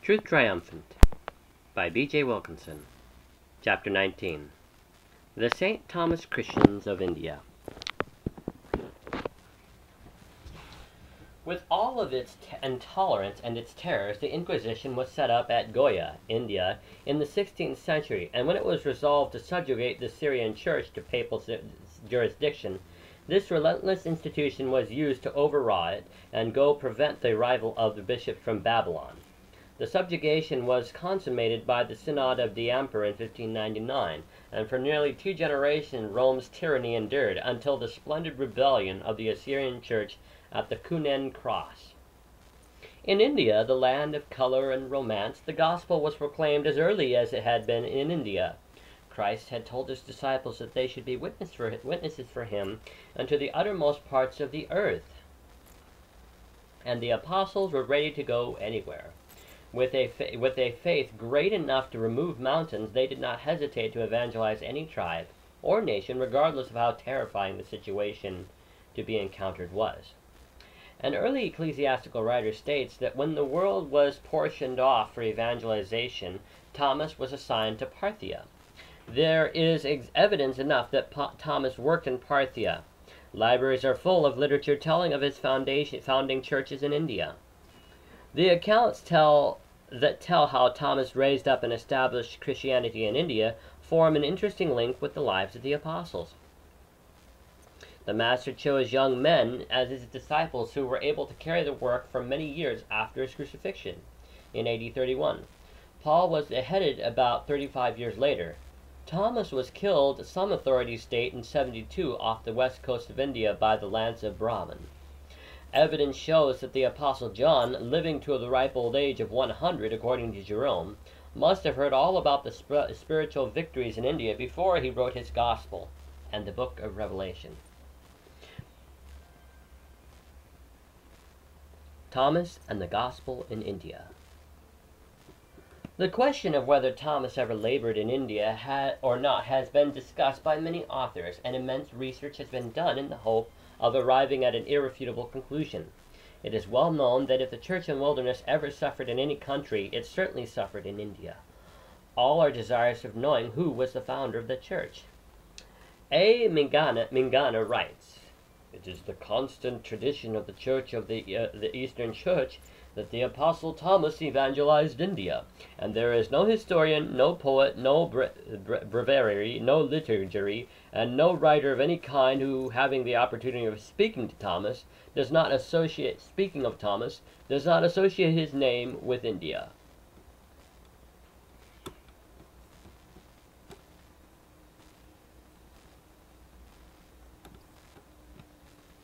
Truth Triumphant by B.J. Wilkinson. Chapter 19. The St. Thomas Christians of India. With all of its intolerance and its terrors, the Inquisition was set up at Goa, India, in the 16th century, and when it was resolved to subjugate the Syrian Church to papal jurisdiction, this relentless institution was used to overraw it and prevent the arrival of the bishops from Babylon. The subjugation was consummated by the Synod of the Emperor in 1599, and for nearly 2 generations Rome's tyranny endured until the splendid rebellion of the Assyrian Church at the Kunen Cross. In India, the land of color and romance, the gospel was proclaimed as early as it had been in India. Christ had told his disciples that they should be witnesses for him unto the uttermost parts of the earth, and the apostles were ready to go anywhere. With a faith great enough to remove mountains, they did not hesitate to evangelize any tribe or nation, regardless of how terrifying the situation to be encountered was. An early ecclesiastical writer states that when the world was portioned off for evangelization, Thomas was assigned to Parthia. There is evidence enough that Thomas worked in Parthia. Libraries are full of literature telling of his founding churches in India. The accounts tell how Thomas raised up and established Christianity in India form an interesting link with the lives of the apostles. The Master chose young men as his disciples who were able to carry the work for many years after his crucifixion in AD 31. Paul was beheaded about 35 years later. Thomas was killed, some authorities state, in 72 off the west coast of India by the lance of Brahman. Evidence shows that the Apostle John, living to the ripe old age of 100 according to Jerome, must have heard all about the spiritual victories in India before he wrote his Gospel and the book of Revelation. Thomas and the Gospel in India. The question of whether Thomas ever labored in India or not has been discussed by many authors, and immense research has been done in the hope of arriving at an irrefutable conclusion. It is well known that if the church in wilderness ever suffered in any country, it certainly suffered in India. All are desirous of knowing who was the founder of the church. A. Mingana writes, "It is the constant tradition of the Church of the Eastern Church that the Apostle Thomas evangelized India, and there is no historian, no poet, no breviary, no liturgary, and no writer of any kind who, having the opportunity of speaking of Thomas, does not associate his name with India."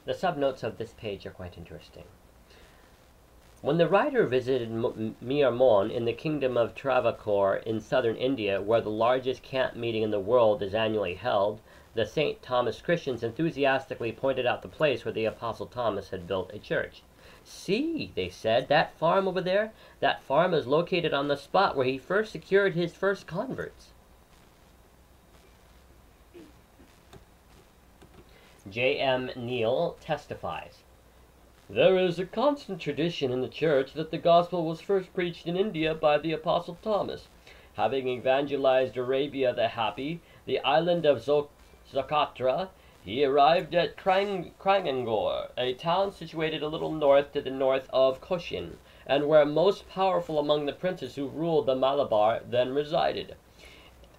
The subnotes of this page are quite interesting. When the writer visited Mirmon in the kingdom of Travancore in southern India, where the largest camp meeting in the world is annually held, the St. Thomas Christians enthusiastically pointed out the place where the Apostle Thomas had built a church. "See," they said, "that farm over there? That farm is located on the spot where he first secured his first converts." J.M. Neal testifies, "There is a constant tradition in the church that the gospel was first preached in India by the Apostle Thomas. Having evangelized Arabia the Happy, the island of Socotra, he arrived at Krangangor, a town situated a little to the north of Cochin, and where most powerful among the princes who ruled the Malabar then resided.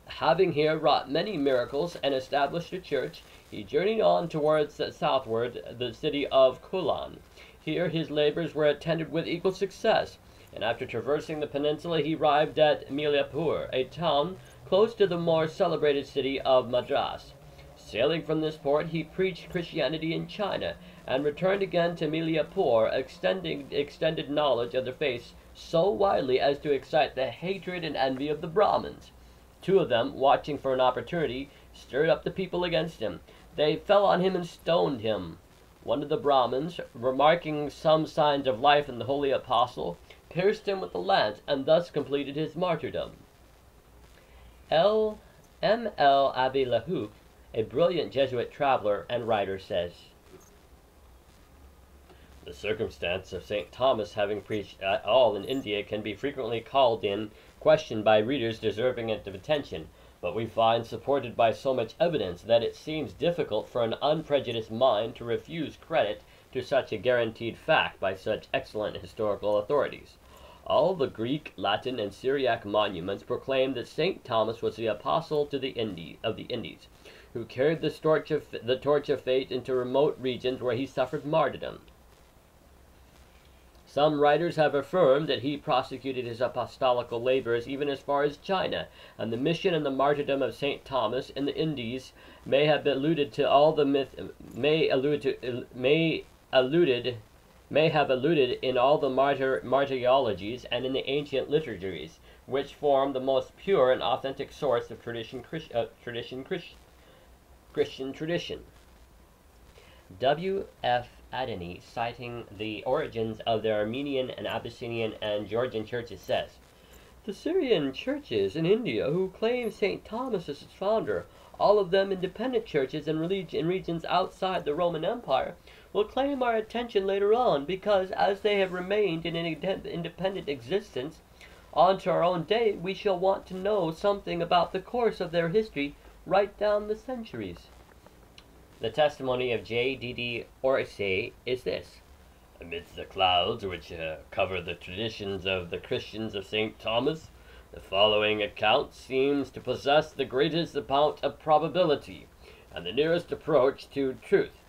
Having here wrought many miracles and established a church, he journeyed on towards the southward, the city of Kulan. Here his labors were attended with equal success, and after traversing the peninsula he arrived at Milapur, a town close to the more celebrated city of Madras. Sailing from this port, he preached Christianity in China, and returned again to Milapur, extended knowledge of the faith so widely as to excite the hatred and envy of the Brahmins. 2 of them, watching for an opportunity, stirred up the people against him. They fell on him and stoned him. One of the Brahmins, remarking some signs of life in the holy apostle, pierced him with a lance, and thus completed his martyrdom." M. L. Abbé Lahoucq, a brilliant Jesuit traveler and writer, says, The circumstance of St. Thomas having preached at all in India can be frequently called in question by readers deserving of attention, but we find supported by so much evidence that it seems difficult for an unprejudiced mind to refuse credit to such a guaranteed fact by such excellent historical authorities. All the Greek, Latin, and Syriac monuments proclaim that St. Thomas was the apostle to the Indies, who carried the torch of faith into remote regions where he suffered martyrdom. Some writers have affirmed that he prosecuted his apostolical labors even as far as China, and the mission and the martyrdom of St. Thomas in the Indies may have alluded in all the martyrologies and in the ancient liturgies, which form the most pure and authentic source of Christian tradition. W.F. Adeny, citing the origins of the Armenian and Abyssinian and Georgian churches, says, "The Syrian churches in India who claim St. Thomas as its founder, all of them independent churches in regions outside the Roman Empire, will claim our attention later on, because as they have remained in an independent existence, on to our own day we shall want to know something about the course of their history right down the centuries." The testimony of J.D.D. Orsay is this: "Amidst the clouds which cover the traditions of the Christians of St. Thomas, the following account seems to possess the greatest amount of probability, and the nearest approach to truth.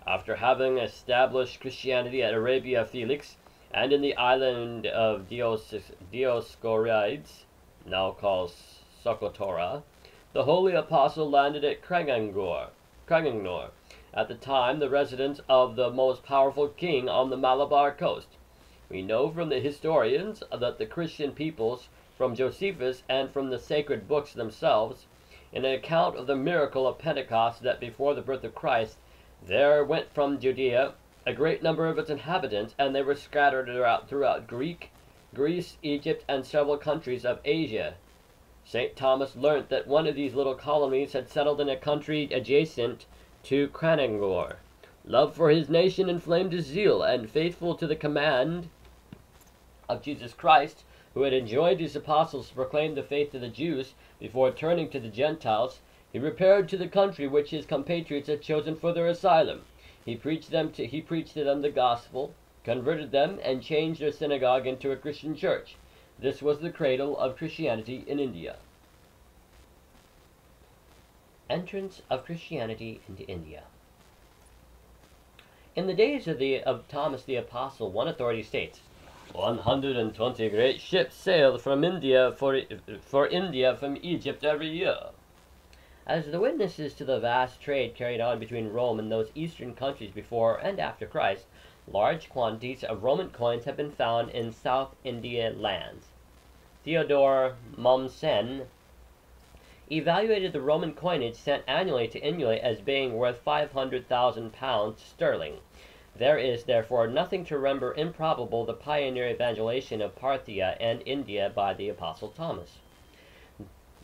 After having established Christianity at Arabia Felix, and in the island of Dioscorides, now called Socotora, the holy apostle landed at Cranganore, at the time the residence of the most powerful king on the Malabar coast. We know from the historians that the Christian peoples, from Josephus and from the sacred books themselves, in an account of the miracle of Pentecost, that before the birth of Christ there went from Judea a great number of its inhabitants, and they were scattered throughout Greece, Egypt, and several countries of Asia. St. Thomas learnt that one of these little colonies had settled in a country adjacent to Cranangor. Love for his nation inflamed his zeal, and faithful to the command of Jesus Christ, who had enjoined his apostles to proclaim the faith to the Jews before turning to the Gentiles, he repaired to the country which his compatriots had chosen for their asylum. He preached to them the gospel, converted them, and changed their synagogue into a Christian church. This was the cradle of Christianity in India." Entrance of Christianity into India. In the days of Thomas the Apostle, one authority states, 120 great ships sailed from India for India from Egypt every year. As the witnesses to the vast trade carried on between Rome and those eastern countries before and after Christ, large quantities of Roman coins have been found in South India lands. Theodore Mommsen evaluated the Roman coinage sent annually to India as being worth 500,000 pounds sterling. There is therefore nothing to render improbable the pioneer evangelization of Parthia and India by the Apostle Thomas.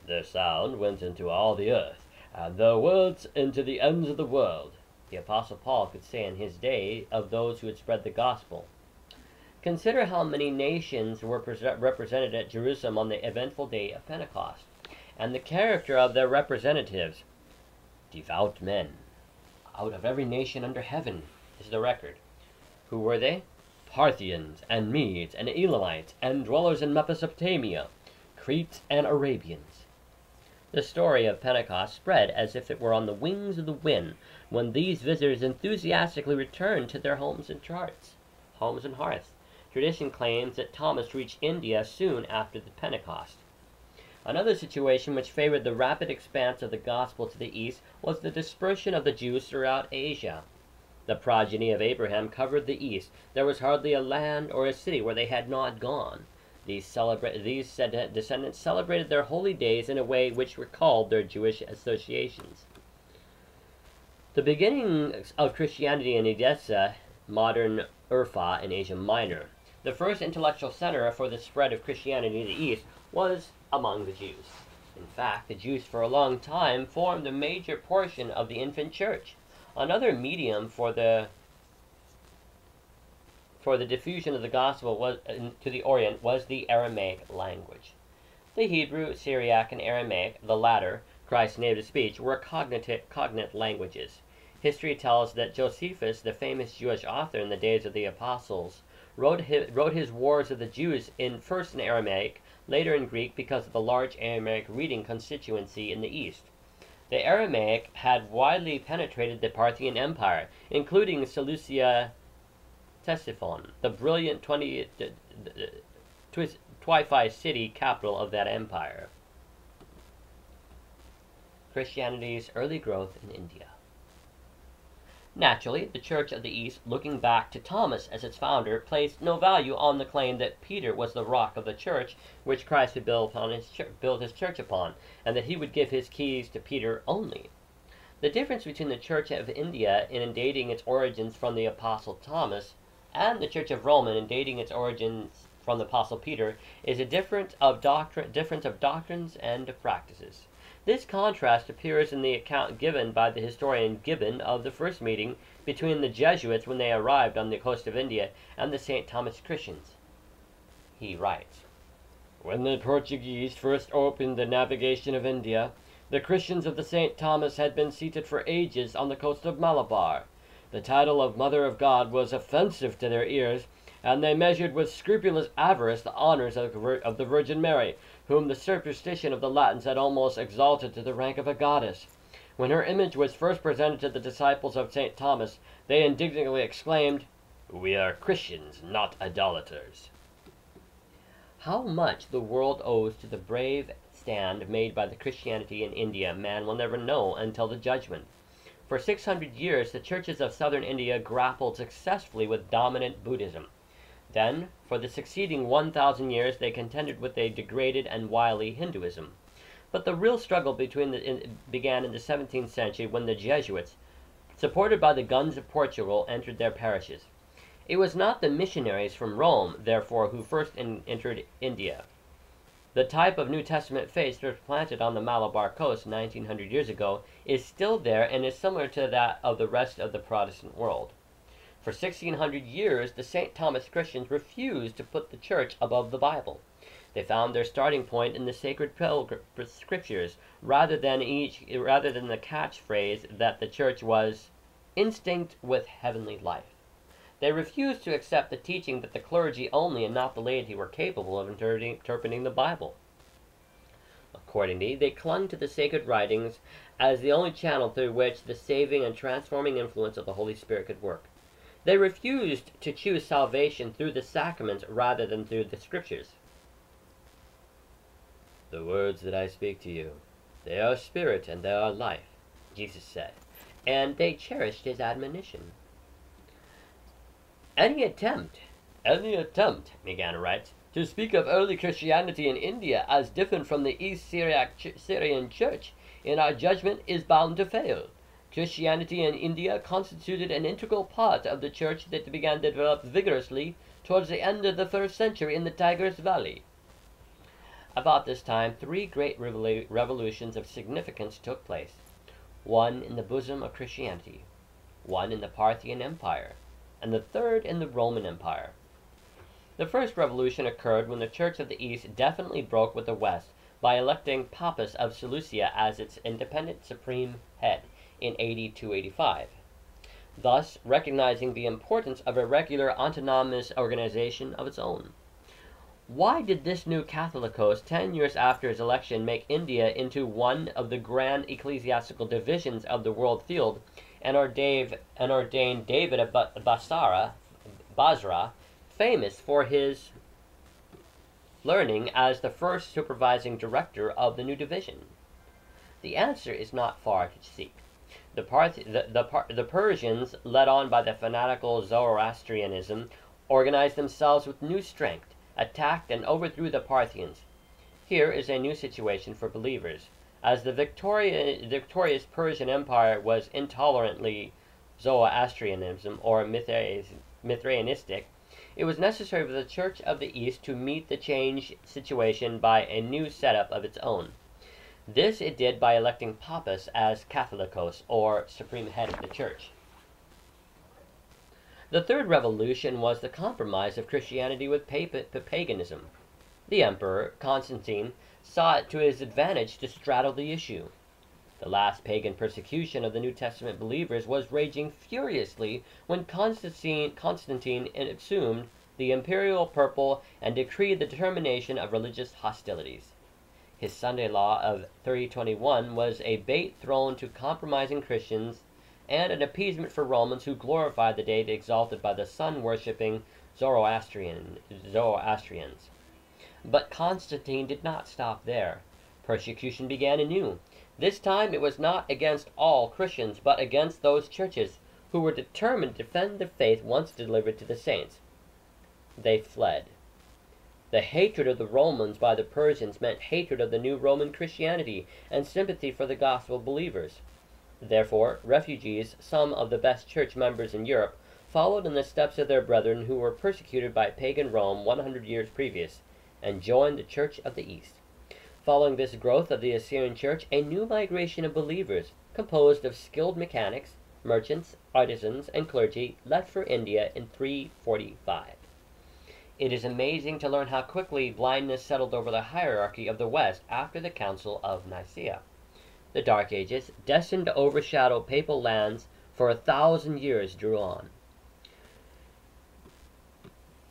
"The sound went into all the earth, and the words into the ends of the world," the Apostle Paul could say in his day of those who had spread the gospel. Consider how many nations were represented at Jerusalem on the eventful day of Pentecost, and the character of their representatives. "Devout men, out of every nation under heaven," is the record. Who were they? Parthians, and Medes, and Elamites, and dwellers in Mesopotamia, Cretes, and Arabians. The story of Pentecost spread as if it were on the wings of the wind, when these visitors enthusiastically returned to their homes and hearths. Tradition claims that Thomas reached India soon after the Pentecost. Another situation which favored the rapid expanse of the gospel to the east was the dispersion of the Jews throughout Asia. The progeny of Abraham covered the east. There was hardly a land or a city where they had not gone. These descendants celebrated their holy days in a way which recalled their Jewish associations. The beginning of Christianity in Edessa, modern Urfa in Asia Minor, the first intellectual center for the spread of Christianity in the east, was among the Jews. In fact, the Jews for a long time formed a major portion of the infant church. Another medium for the for the diffusion of the gospel to the Orient was the Aramaic language. The Hebrew, Syriac, and Aramaic, the latter, Christ's native speech, were cognate languages. History tells that Josephus, the famous Jewish author in the days of the Apostles, wrote his Wars of the Jews first in Aramaic, later in Greek because of the large Aramaic reading constituency in the East. The Aramaic had widely penetrated the Parthian Empire, including Seleucia Ctesiphon, the brilliant Twi-Fi city capital of that empire. Christianity's early growth in India. Naturally, the Church of the East, looking back to Thomas as its founder, placed no value on the claim that Peter was the rock of the church which Christ would build his church upon, and that he would give his keys to Peter only. The difference between the Church of India in dating its origins from the Apostle Thomas and the Church of Rome in dating its origins from the Apostle Peter is a difference of doctrines and of practices. This contrast appears in the account given by the historian Gibbon of the first meeting between the Jesuits when they arrived on the coast of India and the St. Thomas Christians. He writes, "When the Portuguese first opened the navigation of India, the Christians of the St. Thomas had been seated for ages on the coast of Malabar. The title of Mother of God was offensive to their ears, and they measured with scrupulous avarice the honors of the Virgin Mary, whom the superstition of the Latins had almost exalted to the rank of a goddess. When her image was first presented to the disciples of St. Thomas, they indignantly exclaimed, 'We are Christians, not idolaters.'" How much the world owes to the brave stand made by the Christianity in India, man will never know until the judgment. For 600 years, the churches of southern India grappled successfully with dominant Buddhism. Then, for the succeeding 1,000 years, they contended with a degraded and wily Hinduism. But the real struggle began in the 17th century when the Jesuits, supported by the guns of Portugal, entered their parishes. It was not the missionaries from Rome, therefore, who first entered India. The type of New Testament faith that was planted on the Malabar coast 1900 years ago is still there and is similar to that of the rest of the Protestant world. For 1600 years, the St. Thomas Christians refused to put the church above the Bible. They found their starting point in the sacred scriptures, rather than the catchphrase that the church was instinct with heavenly life. They refused to accept the teaching that the clergy only and not the laity were capable of interpreting the Bible. Accordingly, they clung to the sacred writings as the only channel through which the saving and transforming influence of the Holy Spirit could work. They refused to choose salvation through the sacraments rather than through the scriptures. "The words that I speak to you, they are spirit and they are life," Jesus said, and they cherished his admonition. Any attempt, Megana writes, to speak of early Christianity in India as different from the East Syrian Church, in our judgment, is bound to fail. Christianity in India constituted an integral part of the church that began to develop vigorously towards the end of the 1st century in the Tigris Valley. About this time, 3 great revolutions of significance took place. One in the bosom of Christianity, one in the Parthian Empire, and the third in the Roman Empire. The first revolution occurred when the Church of the East definitely broke with the West by electing Pappus of Seleucia as its independent supreme head in AD 285, thus recognizing the importance of a regular autonomous organization of its own. Why did this new Catholicos, 10 years after his election, make India into one of the grand ecclesiastical divisions of the world field and ordained David of Basra, famous for his learning, as the first supervising director of the new division? The answer is not far to seek. The Persians, led on by the fanatical Zoroastrianism, organized themselves with new strength, attacked and overthrew the Parthians. Here is a new situation for believers. As the victorious Persian Empire was intolerantly Zoroastrianism or Mithraistic, it was necessary for the Church of the East to meet the changed situation by a new setup of its own. This it did by electing Pappus as Catholicos, or supreme head of the church. The third revolution was the compromise of Christianity with paganism. The emperor, Constantine, saw it to his advantage to straddle the issue. The last pagan persecution of the New Testament believers was raging furiously when Constantine assumed the imperial purple and decreed the termination of religious hostilities. His Sunday law of 321 was a bait thrown to compromising Christians and an appeasement for Romans who glorified the deity exalted by the sun-worshipping Zoroastrians. But Constantine did not stop there. Persecution began anew. This time it was not against all Christians, but against those churches who were determined to defend the faith once delivered to the saints. They fled. The hatred of the Romans by the Persians meant hatred of the new Roman Christianity and sympathy for the gospel believers. Therefore, refugees, some of the best church members in Europe, followed in the steps of their brethren who were persecuted by pagan Rome 100 years previous, and joined the Church of the East. Following this growth of the Assyrian Church, a new migration of believers, composed of skilled mechanics, merchants, artisans, and clergy, left for India in 345. It is amazing to learn how quickly blindness settled over the hierarchy of the West after the Council of Nicaea. The Dark Ages, destined to overshadow papal lands for 1,000 years, drew on.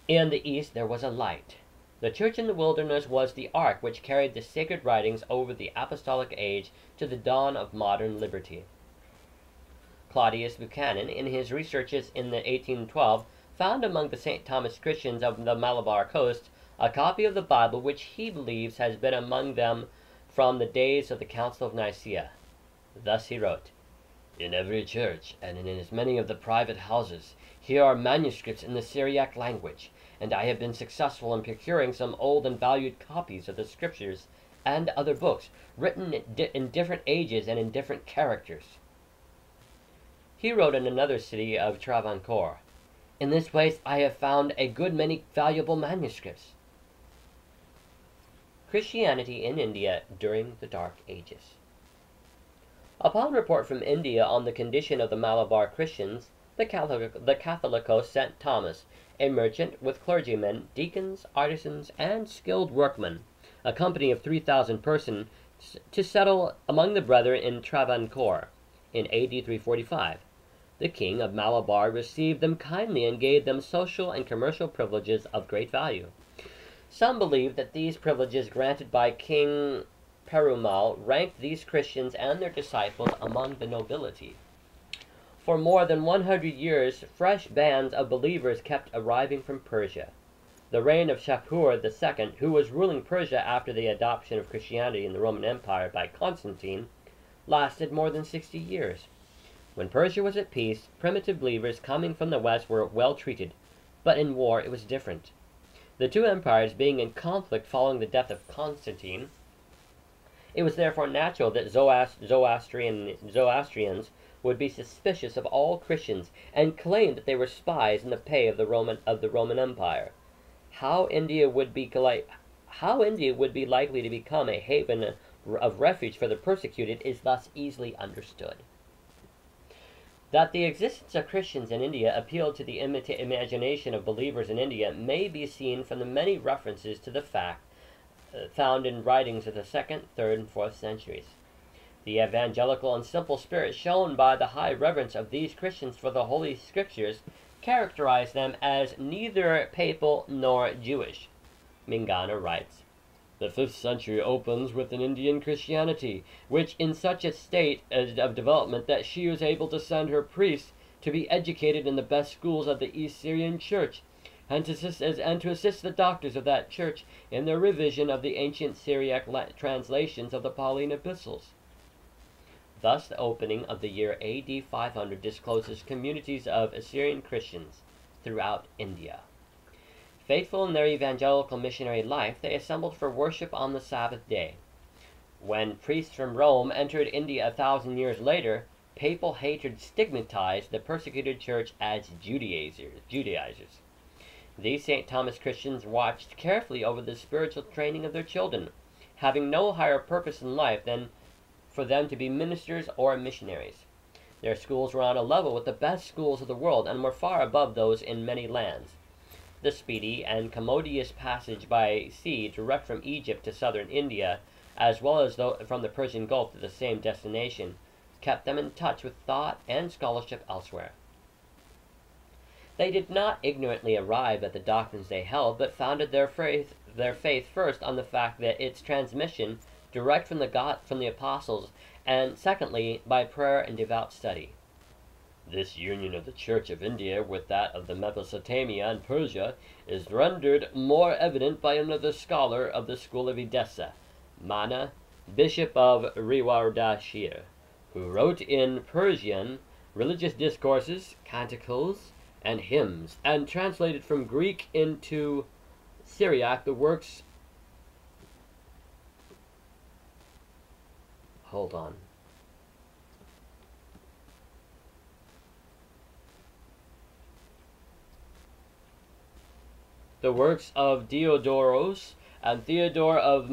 In the East there was a light. The church in the wilderness was the ark which carried the sacred writings over the Apostolic age to the dawn of modern liberty. Claudius Buchanan, in his researches in the 1812, found among the St. Thomas Christians of the Malabar coast a copy of the Bible which he believes has been among them from the days of the Council of Nicaea. Thus he wrote, "In every church, and in as many of the private houses, here are manuscripts in the Syriac language, and I have been successful in procuring some old and valued copies of the Scriptures and other books, written in different ages and in different characters." He wrote in another city of Travancore, "In this place I have found a good many valuable manuscripts." Christianity in India during the Dark Ages. Upon report from India on the condition of the Malabar Christians, the Catholicos sent Thomas, a merchant, with clergymen, deacons, artisans, and skilled workmen, a company of 3,000 persons, to settle among the brethren in Travancore, in A.D. 345. The king of Malabar received them kindly and gave them social and commercial privileges of great value. Some believe that these privileges granted by King Perumal ranked these Christians and their disciples among the nobility. For more than 100 years, fresh bands of believers kept arriving from Persia. The reign of Shapur II, who was ruling Persia after the adoption of Christianity in the Roman Empire by Constantine, lasted more than 60 years. When Persia was at peace, primitive believers coming from the west were well treated, but in war it was different. The two empires being in conflict following the death of Constantine, it was therefore natural that Zoroastrians would be suspicious of all Christians and claim that they were spies in the pay of the Roman Empire. How India would be likely to become a haven of refuge for the persecuted is thus easily understood. That the existence of Christians in India appealed to the imagination of believers in India may be seen from the many references to the fact found in writings of the 2nd, 3rd, and 4th centuries. The evangelical and simple spirit shown by the high reverence of these Christians for the Holy Scriptures characterized them as neither papal nor Jewish. Mingana writes, "The 5th century opens with an Indian Christianity, which in such a state of development that she was able to send her priests to be educated in the best schools of the East Syrian Church, and to assist the doctors of that church in their revision of the ancient Syriac translations of the Pauline epistles." Thus the opening of the year A.D. 500 discloses communities of Assyrian Christians throughout India. Faithful in their evangelical missionary life, they assembled for worship on the Sabbath day. When priests from Rome entered India 1,000 years later, papal hatred stigmatized the persecuted church as Judaizers. These St. Thomas Christians watched carefully over the spiritual training of their children, having no higher purpose in life than for them to be ministers or missionaries. Their schools were on a level with the best schools of the world, and were far above those in many lands. The speedy and commodious passage by sea direct from Egypt to southern India, as well as from the Persian Gulf to the same destination, kept them in touch with thought and scholarship elsewhere. They did not ignorantly arrive at the doctrines they held, but founded their faith first on the fact that its transmission direct from the apostles, and secondly by prayer and devout study. This union of the Church of India with that of the Mesopotamia and Persia is rendered more evident by another scholar of the school of Edessa, Mana, bishop of Rewardashir, who wrote in Persian religious discourses, canticles, and hymns, and translated from Greek into Syriac the works. Hold on. The works of Diodoros and Theodore of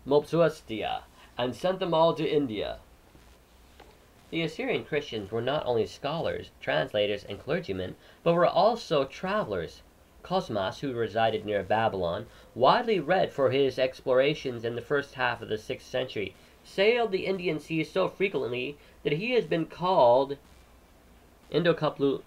Mopsuestia, and sent them all to India. The Assyrian Christians were not only scholars, translators, and clergymen, but were also travelers. Cosmas, who resided near Babylon, widely read for his explorations in the first half of the 6th century, sailed the Indian seas so frequently that he has been called Indocalupes,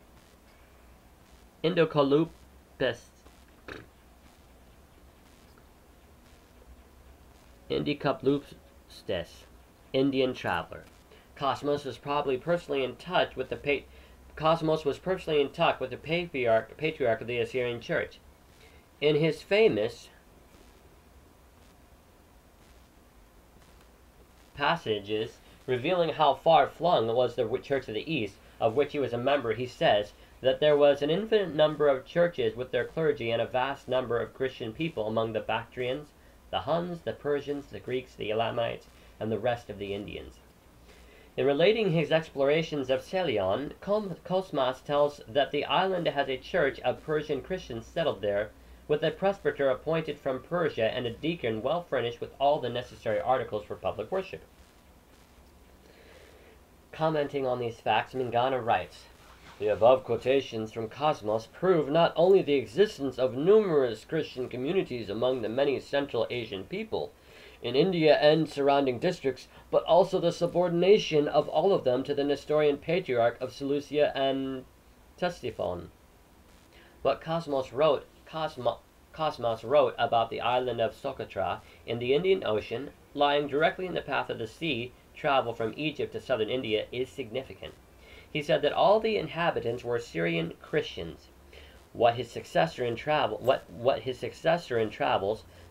Indian traveler. Cosmos was personally in touch with the patriarch of the Assyrian Church. In his famous passages revealing how far-flung was the Church of the East, of which he was a member, he says that there was an infinite number of churches with their clergy and a vast number of Christian people among the Bactrians, the Huns, the Persians, the Greeks, the Elamites, and the rest of the Indians. In relating his explorations of Celion, Cosmas tells that the island has a church of Persian Christians settled there, with a presbyter appointed from Persia and a deacon well furnished with all the necessary articles for public worship. Commenting on these facts, Mingana writes, "The above quotations from Cosmos prove not only the existence of numerous Christian communities among the many Central Asian people in India and surrounding districts, but also the subordination of all of them to the Nestorian Patriarch of Seleucia and Ctesiphon." What Cosmos wrote about the island of Socotra in the Indian Ocean, lying directly in the path of the sea travel from Egypt to southern India, is significant. He said that all the inhabitants were Syrian Christians. What his successor in travels,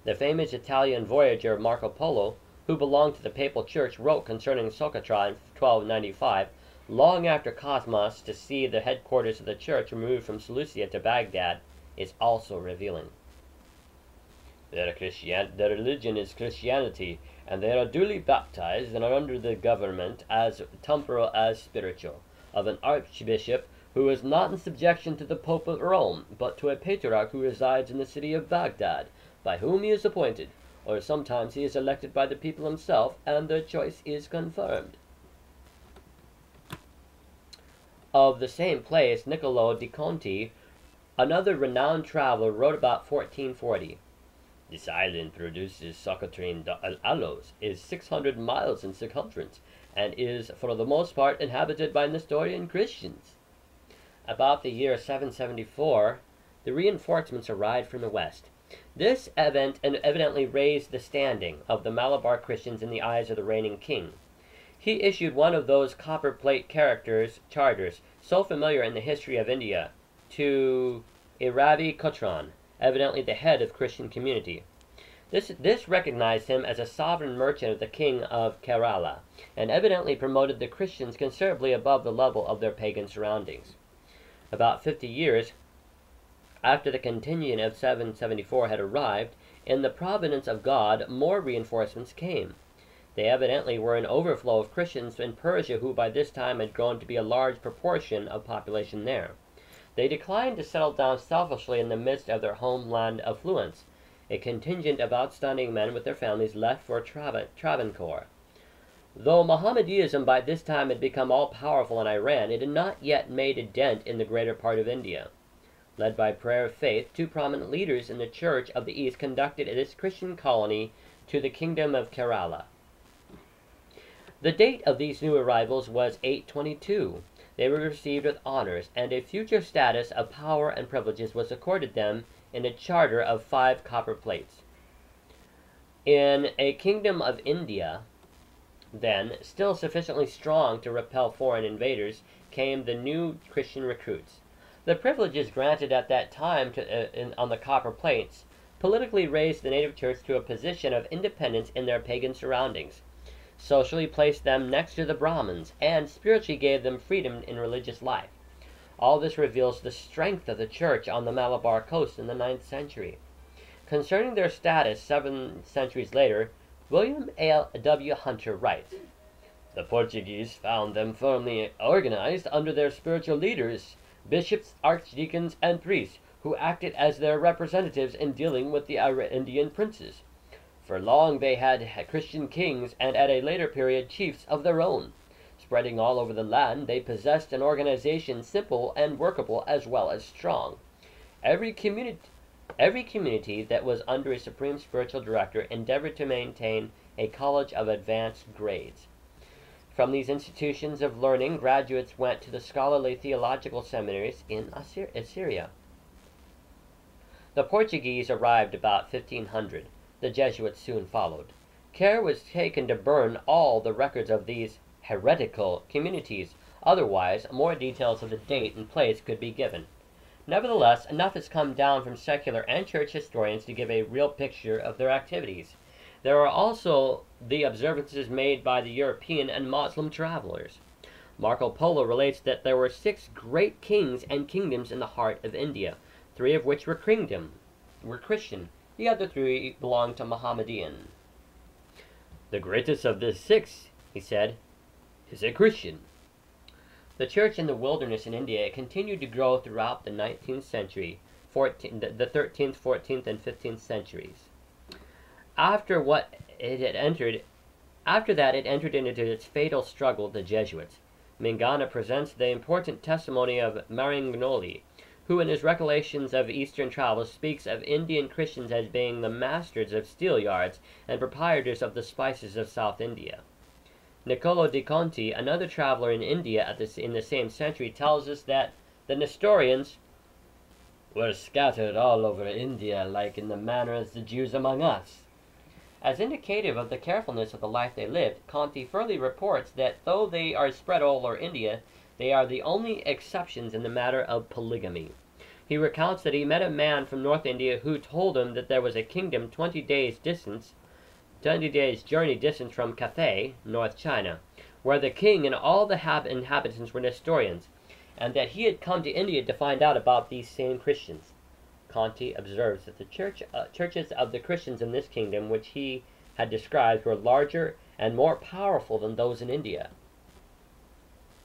the famous Italian voyager Marco Polo, who belonged to the Papal Church, wrote concerning Socotra in 1295, long after Cosmas, to see the headquarters of the church removed from Seleucia to Baghdad, is also revealing. Their religion is Christianity, and they are duly baptized and are under the government, as temporal as spiritual, of an archbishop who is not in subjection to the Pope of Rome, but to a patriarch who resides in the city of Baghdad, by whom he is appointed, or sometimes he is elected by the people himself, and their choice is confirmed. Of the same place, Niccolo di Conti, another renowned traveler, wrote about 1440. "This island produces Socotrine aloes, is 600 miles in circumference, and is for the most part inhabited by Nestorian Christians." About the year 774, the reinforcements arrived from the west. This event evidently raised the standing of the Malabar Christians in the eyes of the reigning king. He issued one of those copper plate charters so familiar in the history of India, to Iravi Kotran, evidently the head of Christian community. This recognized him as a sovereign merchant of the king of Kerala, and evidently promoted the Christians considerably above the level of their pagan surroundings. About 50 years after the contingent of 774 had arrived, in the providence of God, more reinforcements came. They evidently were an overflow of Christians in Persia, who by this time had grown to be a large proportion of population there. They declined to settle down selfishly in the midst of their homeland affluence. A contingent of outstanding men with their families left for Travancore. Though Mohammedanism by this time had become all-powerful in Iran, it had not yet made a dent in the greater part of India. Led by Prayer of Faith, two prominent leaders in the Church of the East conducted this Christian colony to the kingdom of Kerala. The date of these new arrivals was 822. They were received with honors, and a future status of power and privileges was accorded them in a charter of 5 copper plates. In a kingdom of India, then, still sufficiently strong to repel foreign invaders, came the new Christian recruits. The privileges granted at that time on the copper plates politically raised the native church to a position of independence in their pagan surroundings, socially placed them next to the Brahmins, and spiritually gave them freedom in religious life. All this reveals the strength of the church on the Malabar coast in the 9th century. Concerning their status 7 centuries later, William W. Hunter writes, "The Portuguese found them firmly organized under their spiritual leaders, bishops, archdeacons, and priests, who acted as their representatives in dealing with the Indian princes. For long they had Christian kings, and at a later period chiefs of their own. Spreading all over the land, they possessed an organization simple and workable as well as strong. Every community that was under a supreme spiritual director endeavored to maintain a college of advanced grades. From these institutions of learning, graduates went to the scholarly theological seminaries in Assyria. The Portuguese arrived about 1500. The Jesuits soon followed. Care was taken to burn all the records of these heretical communities, otherwise more details of the date and place could be given. Nevertheless, enough has come down from secular and church historians to give a real picture of their activities. There are also the observances made by the European and Moslem travelers. Marco Polo relates that there were 6 great kings and kingdoms in the heart of India, 3 of which were Christian. The other 3 belonged to Mohammedan. "The greatest of the 6, he said, is a Christian." The church in the wilderness in India continued to grow throughout the 19th century, the 13th, 14th, and 15th centuries. After that, it entered into its fatal struggle with the Jesuits. Mingana presents the important testimony of Marignoli, who in his recollections of Eastern travels speaks of Indian Christians as being the masters of steelyards and proprietors of the spices of South India. Niccolo di Conti, another traveler in India in the same century, tells us that the Nestorians were scattered all over India, like in the manner as the Jews among us. As indicative of the carefulness of the life they lived, Conti further reports that though they are spread all over India, they are the only exceptions in the matter of polygamy. He recounts that he met a man from North India who told him that there was a kingdom 20 days' journey distance from Cathay, North China, where the king and all the inhabitants were Nestorians, and that he had come to India to find out about these same Christians. Conti observes that the churches of the Christians in this kingdom, which he had described, were larger and more powerful than those in India.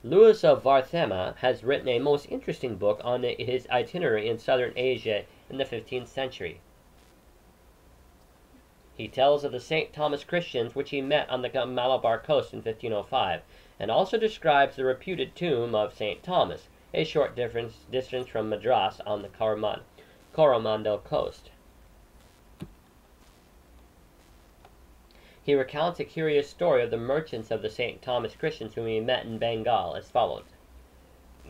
Louis of Varthema has written a most interesting book on his itinerary in southern Asia in the 15th century. He tells of the St. Thomas Christians which he met on the Malabar coast in 1505, and also describes the reputed tomb of St. Thomas, a short distance from Madras on the Coromandel coast. He recounts a curious story of the merchants of the St. Thomas Christians whom he met in Bengal as follows.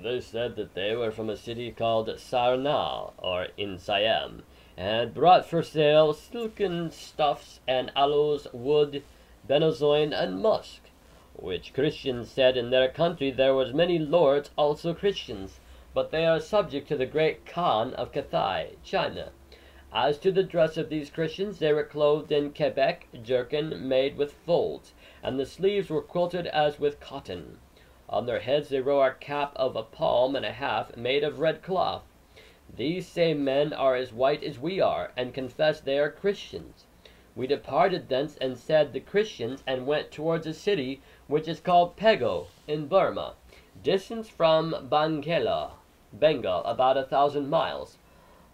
They said that they were from a city called Sarnath, or in Siam, and brought for sale silken stuffs and aloes, wood, benzoin, and musk, which Christians said in their country there was many lords also Christians, but they are subject to the great Khan of Cathay, China. As to the dress of these Christians, they were clothed in Quebec jerkin made with folds, and the sleeves were quilted as with cotton. On their heads they wore a cap of a palm and a half, made of red cloth. These same men are as white as we are, and confess they are Christians. We departed thence and said the Christians, and went towards a city which is called Pego, in Burma, distant from Bengal, about 1,000 miles.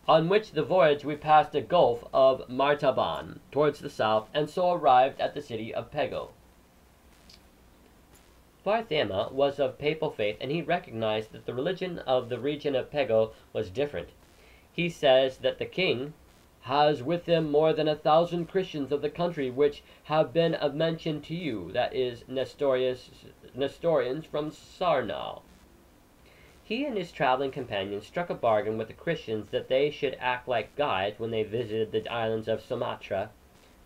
On which the voyage we passed the Gulf of Martaban towards the south, and so arrived at the city of Pego. Barthema was of papal faith, and he recognized that the religion of the region of Pego was different. He says that the king has with him more than 1,000 Christians of the country which have been of mention to you, that is, Nestorians from Sarnau. He and his traveling companions struck a bargain with the Christians that they should act like guides when they visited the islands of Sumatra,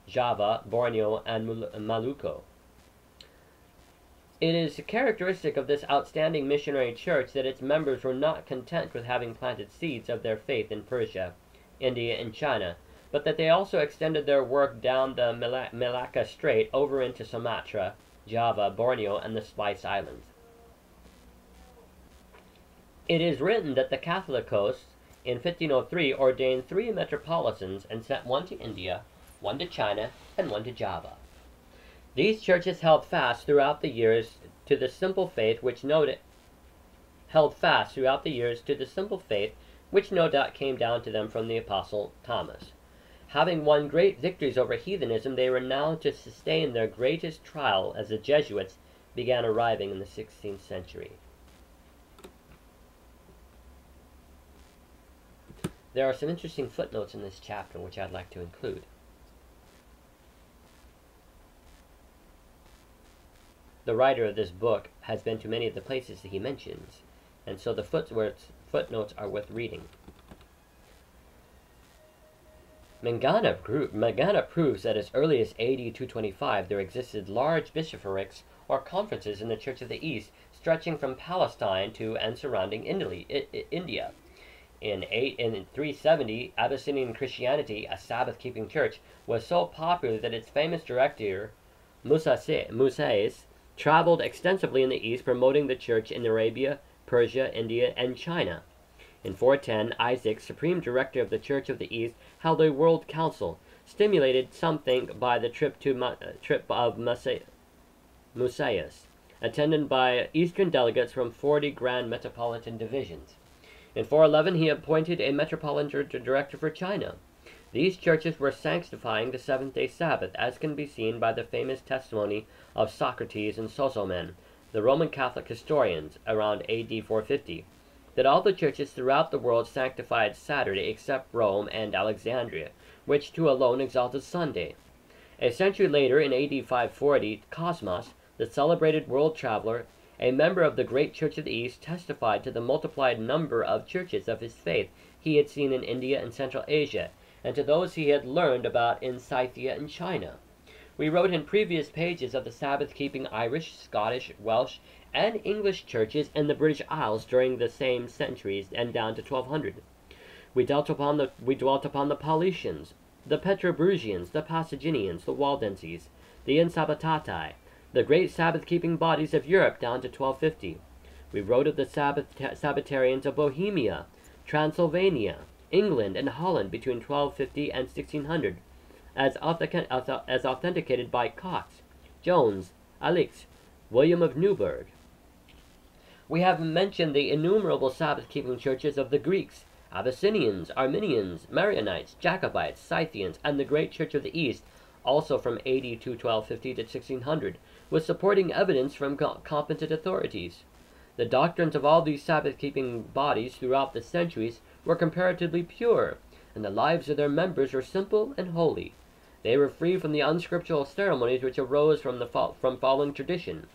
Java, Borneo, and Maluku. It is characteristic of this outstanding missionary church that its members were not content with having planted seeds of their faith in Persia, India, and China, but that they also extended their work down the Malacca Strait over into Sumatra, Java, Borneo, and the Spice Islands. It is written that the Catholicos in 1503 ordained 3 metropolitans and sent one to India, one to China, and one to Java. These churches held fast throughout the years to the simple faith which no doubt came down to them from the Apostle Thomas. Having won great victories over heathenism, they were now to sustain their greatest trial as the Jesuits began arriving in the 16th century. There are some interesting footnotes in this chapter which I'd like to include. The writer of this book has been to many of the places that he mentions, and so the footnotes are worth reading. Mangana proves that as early as AD 225 there existed large bishoprics or conferences in the Church of the East, stretching from Palestine to and surrounding India. In 370, Abyssinian Christianity, a Sabbath-keeping church, was so popular that its famous director, Musais, traveled extensively in the East, promoting the church in Arabia, Persia, India, and China. In 410, Isaac, supreme director of the Church of the East, held a world council, stimulated something by the trip of Musais, attended by Eastern delegates from 40 grand metropolitan divisions. In 411, he appointed a metropolitan director for China. These churches were sanctifying the seventh-day Sabbath, as can be seen by the famous testimony of Socrates and Sozomen, the Roman Catholic historians, around AD 450, that all the churches throughout the world sanctified Saturday except Rome and Alexandria, which two alone exalted Sunday. A century later, in AD 540, Cosmas, the celebrated world traveler, a member of the great Church of the East, testified to the multiplied number of churches of his faith he had seen in India and Central Asia, and to those he had learned about in Scythia and China. We wrote in previous pages of the Sabbath-keeping Irish, Scottish, Welsh, and English churches in the British Isles during the same centuries and down to 1200. We dwelt upon the Paulicians, the Petrobrusians, the Pasaginians, the Waldenses, the Insabbatati, the great Sabbath-keeping bodies of Europe down to 1250. We wrote of the Sabbatarians of Bohemia, Transylvania, England, and Holland between 1250 and 1600, as authenticated by Cox, Jones, Alix, William of Newburgh. We have mentioned the innumerable Sabbath-keeping churches of the Greeks, Abyssinians, Arminians, Marianites, Jacobites, Scythians, and the great Church of the East, also from AD 1250 to 1600, with supporting evidence from competent authorities. The doctrines of all these Sabbath-keeping bodies throughout the centuries were comparatively pure, and the lives of their members were simple and holy. They were free from the unscriptural ceremonies which arose from following tradition.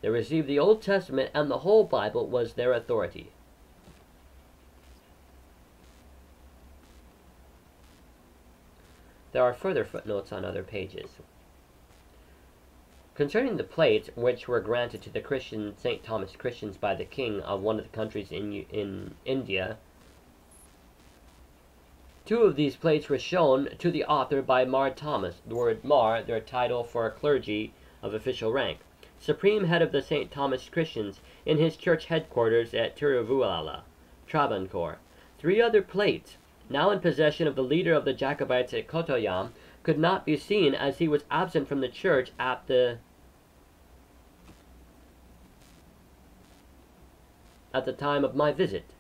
They received the Old Testament, and the whole Bible was their authority. There are further footnotes on other pages. Concerning the plates which were granted to the St. Thomas Christians by the king of one of the countries in India, 2 of these plates were shown to the author by Mar Thomas, the word Mar, their title for a clergy of official rank, supreme head of the St. Thomas Christians, in his church headquarters at Tiruvallur, Travancore. 3 other plates, now in possession of the leader of the Jacobites at Kottayam, could not be seen as he was absent from the church at the time of my visit.